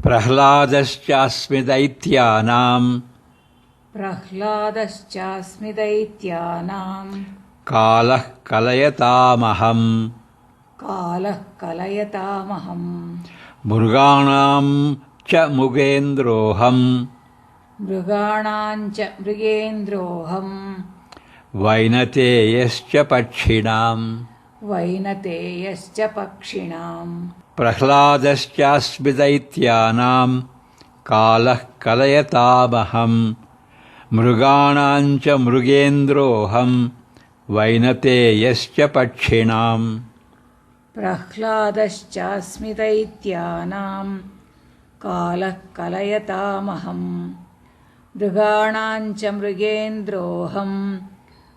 ಪ್ರಹ್ಲಾದಶ್ಚಾಸ್ಮಿ ದೈತ್ಯಾನಾಂ ಕಾಲಃ ಕಲಯತಾಮಹಂ ಮೃಗಾಣಾಂ ಚ ಮೃಗೇಂದ್ರೋಹಂ ವೈನತೇಯಶ್ಚ ಪಕ್ಷಿಣಾಂ ಪ್ರಹ್ಲಾದಶ್ಚಾಸ್ಮಿ ದೈತ್ಯಾನಾಂ ಕಾಲಃ ಕಲಯತಾಮಹಂ ಮೃಗಾಣಾಂ ಚ ಮೃಗೇಂದ್ರೋಹಂ ವೈನತೇಯಶ್ಚ ಪಕ್ಷಿಣಾಂ ಪ್ರಹ್ಲಾದಶ್ಚಾಸ್ಮಿ ದೈತ್ಯಾನಾಂ ಕಾಲಃ ಕಲಯತಾಮಹಂ ಮೃಗಾಣಾಂ ಚ ಮೃಗೇಂದ್ರೋಹಂ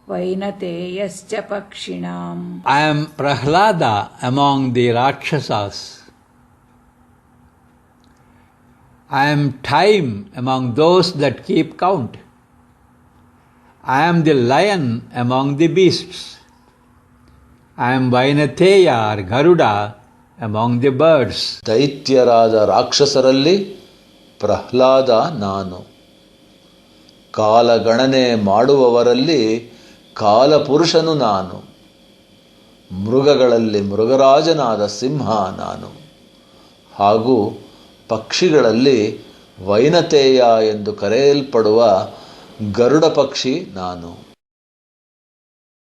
ವೈನತೇಯಶ್ಚ ಪಕ್ಷಿಣಾಂ. I am Prahlada among the Rakshasas. I am time among those that keep count. I am the lion among the beasts. I am Vainateya or Garuda among the birds. ದೈತ್ಯರಾದ ರಾಕ್ಷಸರಲ್ಲಿ Pralhad ನಾನು. ಕಾಲಗಣನೆ ಮಾಡುವವರಲ್ಲಿ ಕಾಲಪುರುಷನು ನಾನು. ಮೃಗಗಳಲ್ಲಿ ಮೃಗರಾಜನಾದ ಸಿಂಹ ನಾನು. ಹಾಗೂ ಪಕ್ಷಿಗಳಲ್ಲಿ ವೈನತೇಯ ಎಂದು ಕರೆಯಲ್ಪಡುವ ಗರುಡ ಪಕ್ಷಿ ನಾನು.